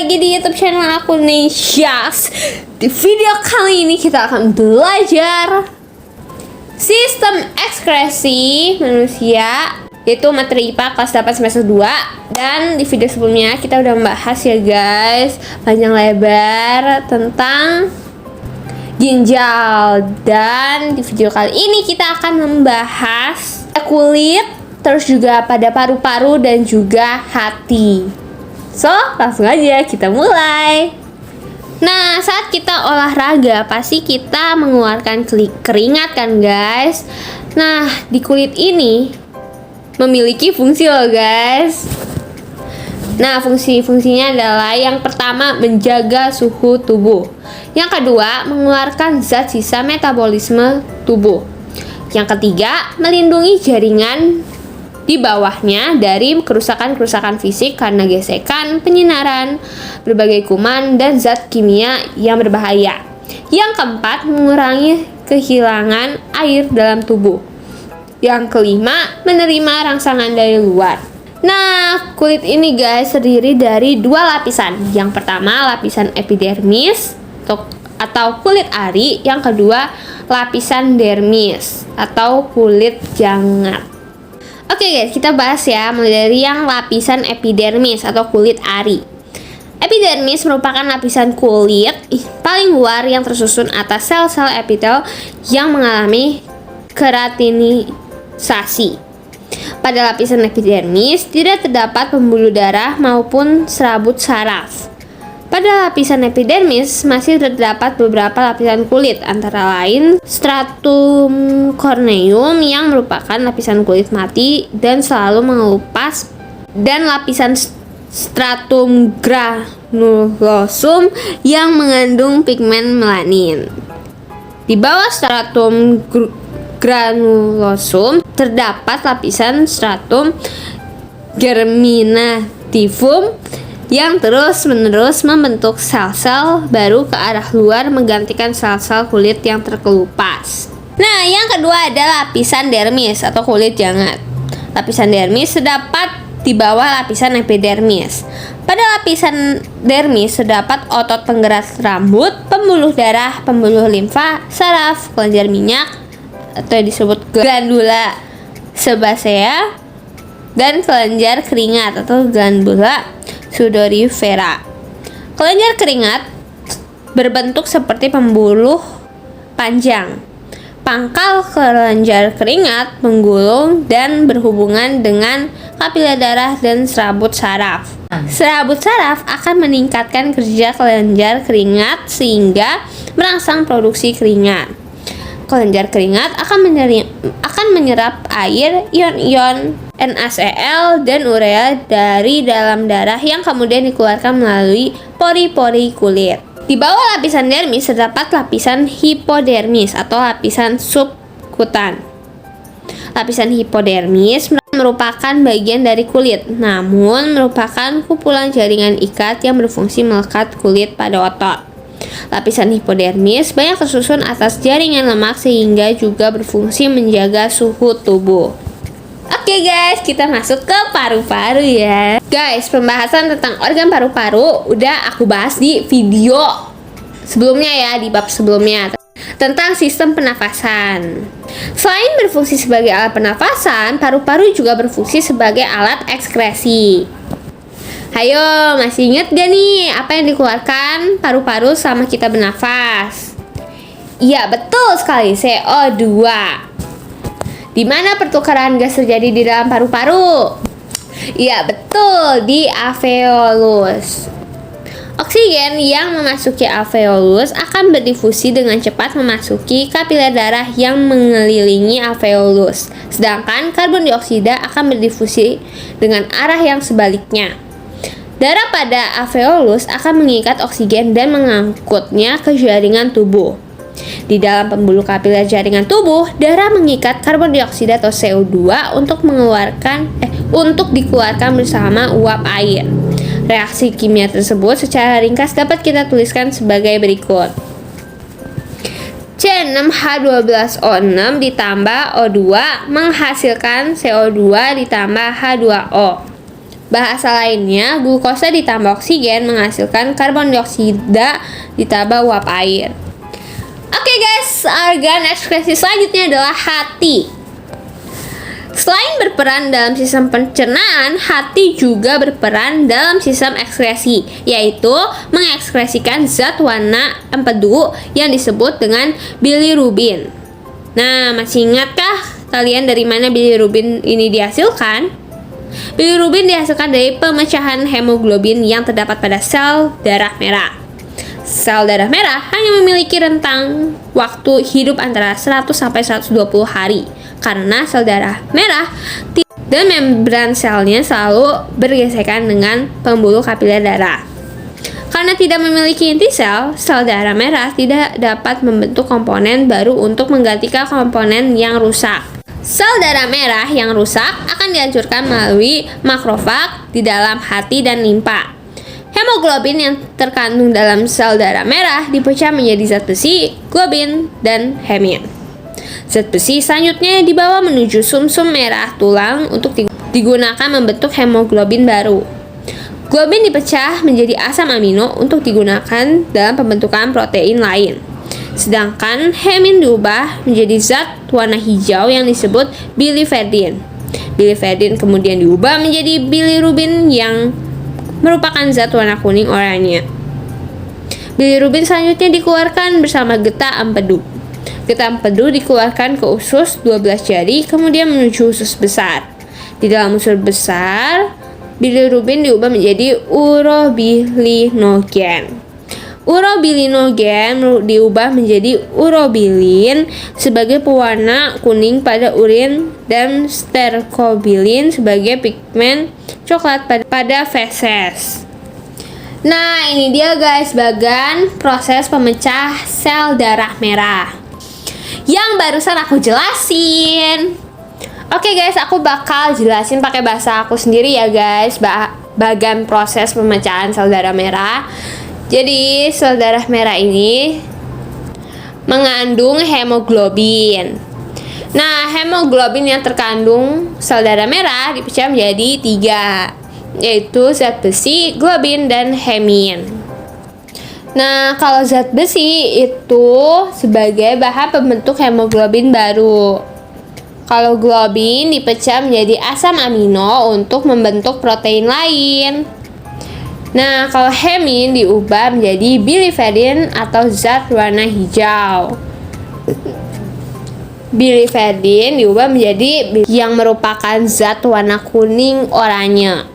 lagi di YouTube channel aku nih, Syas. Di video kali ini kita akan belajar sistem ekskresi manusia, yaitu materi IPA kelas 8 semester 2. Dan di video sebelumnya kita udah membahas ya guys, panjang lebar tentang ginjal. Dan di video kali ini kita akan membahas kulit, terus juga pada paru-paru dan juga hati. So, langsung aja kita mulai. Nah, saat kita olahraga pasti kita mengeluarkan keringat kan guys. Nah, di kulit ini memiliki fungsi loh guys. Nah, fungsinya adalah yang pertama menjaga suhu tubuh. Yang kedua, mengeluarkan zat sisa metabolisme tubuh. Yang ketiga, melindungi jaringan di bawahnya dari kerusakan-kerusakan fisik karena gesekan, penyinaran, berbagai kuman, dan zat kimia yang berbahaya. Yang keempat, mengurangi kehilangan air dalam tubuh. Yang kelima, menerima rangsangan dari luar. Nah, kulit ini guys terdiri dari dua lapisan. Yang pertama, lapisan epidermis atau kulit ari. Yang kedua, lapisan dermis atau kulit jangat. Oke guys, kita bahas ya mulai dari yang lapisan epidermis atau kulit ari. Epidermis merupakan lapisan kulit paling luar yang tersusun atas sel-sel epitel yang mengalami keratinisasi. Pada lapisan epidermis tidak terdapat pembuluh darah maupun serabut saraf. Pada lapisan epidermis masih terdapat beberapa lapisan kulit, antara lain stratum corneum yang merupakan lapisan kulit mati dan selalu mengelupas, dan lapisan stratum granulosum yang mengandung pigmen melanin. Di bawah stratum granulosum terdapat lapisan stratum germinativum yang terus-menerus membentuk sel-sel baru ke arah luar menggantikan sel-sel kulit yang terkelupas. Nah, yang kedua adalah lapisan dermis atau kulit jangat. Lapisan dermis terdapat di bawah lapisan epidermis. Pada lapisan dermis terdapat otot penggerak rambut, pembuluh darah, pembuluh limfa, saraf, kelenjar minyak atau disebut glandula sebasea, dan kelenjar keringat atau glandula sudorifera. Kelenjar keringat berbentuk seperti pembuluh panjang. Pangkal kelenjar keringat menggulung dan berhubungan dengan kapiler darah dan serabut saraf. Serabut saraf akan meningkatkan kerja kelenjar keringat sehingga merangsang produksi keringat. Kelenjar keringat akan menyerap air, ion-ion NaCl dan urea dari dalam darah yang kemudian dikeluarkan melalui pori-pori kulit. Di bawah lapisan dermis terdapat lapisan hipodermis atau lapisan subkutan. Lapisan hipodermis merupakan bagian dari kulit, namun merupakan kumpulan jaringan ikat yang berfungsi melekat kulit pada otot. Lapisan hipodermis banyak tersusun atas jaringan lemak sehingga juga berfungsi menjaga suhu tubuh. Oke guys, kita masuk ke paru-paru ya. Guys, pembahasan tentang organ paru-paru udah aku bahas di video sebelumnya ya, di bab sebelumnya tentang sistem pernafasan. Selain berfungsi sebagai alat pernafasan, paru-paru juga berfungsi sebagai alat ekskresi. Hayo, masih ingat gak nih apa yang dikeluarkan paru-paru selama kita bernafas? Iya, betul sekali, CO2. Di mana pertukaran gas terjadi di dalam paru-paru? Iya, betul, di alveolus. Oksigen yang memasuki alveolus akan berdifusi dengan cepat memasuki kapiler darah yang mengelilingi alveolus. Sedangkan karbon dioksida akan berdifusi dengan arah yang sebaliknya. Darah pada alveolus akan mengikat oksigen dan mengangkutnya ke jaringan tubuh. Di dalam pembuluh kapiler jaringan tubuh, darah mengikat karbon dioksida atau CO2 untuk dikeluarkan bersama uap air. Reaksi kimia tersebut secara ringkas dapat kita tuliskan sebagai berikut. C6H12O6 ditambah O2 menghasilkan CO2 ditambah H2O. Bahasa lainnya, glukosa ditambah oksigen menghasilkan karbon dioksida ditambah uap air. Oke guys, organ ekskresi selanjutnya adalah hati. Selain berperan dalam sistem pencernaan, hati juga berperan dalam sistem ekskresi, yaitu mengekskresikan zat warna empedu yang disebut dengan bilirubin. Nah, masih ingatkah kalian dari mana bilirubin ini dihasilkan? Bilirubin dihasilkan dari pemecahan hemoglobin yang terdapat pada sel darah merah. Sel darah merah hanya memiliki rentang waktu hidup antara 100 sampai 120 hari karena sel darah merah dan membran selnya selalu bergesekan dengan pembuluh kapiler darah. Karena tidak memiliki inti sel darah merah tidak dapat membentuk komponen baru untuk menggantikan komponen yang rusak. Sel darah merah yang rusak akan dihancurkan melalui makrofag di dalam hati dan limpa. Hemoglobin yang terkandung dalam sel darah merah dipecah menjadi zat besi, globin, dan hemin. Zat besi selanjutnya dibawa menuju sumsum merah tulang untuk digunakan membentuk hemoglobin baru. Globin dipecah menjadi asam amino untuk digunakan dalam pembentukan protein lain. Sedangkan hemin diubah menjadi zat warna hijau yang disebut biliverdin. Biliverdin kemudian diubah menjadi bilirubin yang merupakan zat warna kuning oranye. Bilirubin selanjutnya dikeluarkan bersama getah empedu. Getah empedu dikeluarkan ke usus 12 jari kemudian menuju usus besar. Di dalam usus besar, bilirubin diubah menjadi urobilinogen. Urobilinogen diubah menjadi urobilin sebagai pewarna kuning pada urin dan sterkobilin sebagai pigmen coklat pada feses. Nah, ini dia guys bagian proses pemecah sel darah merah yang barusan aku jelasin. Oke guys, aku bakal jelasin pakai bahasa aku sendiri ya guys, bagian proses pemecahan sel darah merah. Jadi, sel darah merah ini mengandung hemoglobin. Nah, hemoglobin yang terkandung sel darah merah dipecah menjadi 3, yaitu zat besi, globin, dan hemin. Nah, kalau zat besi itu sebagai bahan pembentuk hemoglobin baru. Kalau globin dipecah menjadi asam amino untuk membentuk protein lain. Nah, kalau hemin diubah menjadi biliverdin atau zat warna hijau. Biliverdin diubah menjadi yang merupakan zat warna kuning oranye.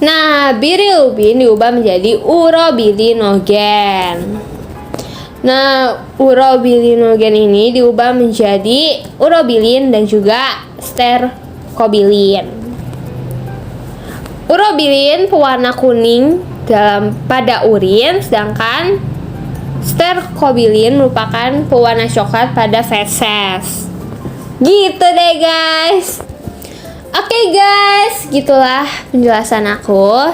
Nah, bilirubin diubah menjadi urobilinogen. Nah, urobilinogen ini diubah menjadi urobilin dan juga sterkobilin. Urobilin pewarna kuning pada urin, sedangkan sterkobilin merupakan pewarna coklat pada feses. Gitu deh guys. Oke guys, gitulah penjelasan aku.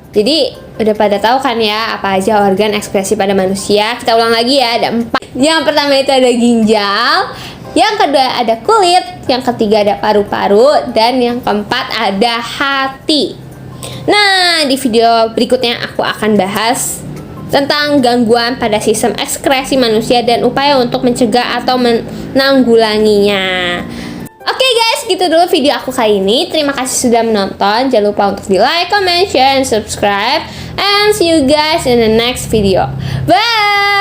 Jadi udah pada tahu kan ya apa aja organ ekskresi pada manusia. Kita ulang lagi ya, ada 4. Yang pertama itu ada ginjal, yang kedua ada kulit, yang ketiga ada paru-paru, dan yang keempat ada hati. Nah, di video berikutnya aku akan bahas tentang gangguan pada sistem ekskresi manusia dan upaya untuk mencegah atau menanggulanginya. Oke guys, gitu dulu video aku kali ini. Terima kasih sudah menonton. Jangan lupa untuk di like, comment, share, and subscribe. And see you guys in the next video. Bye!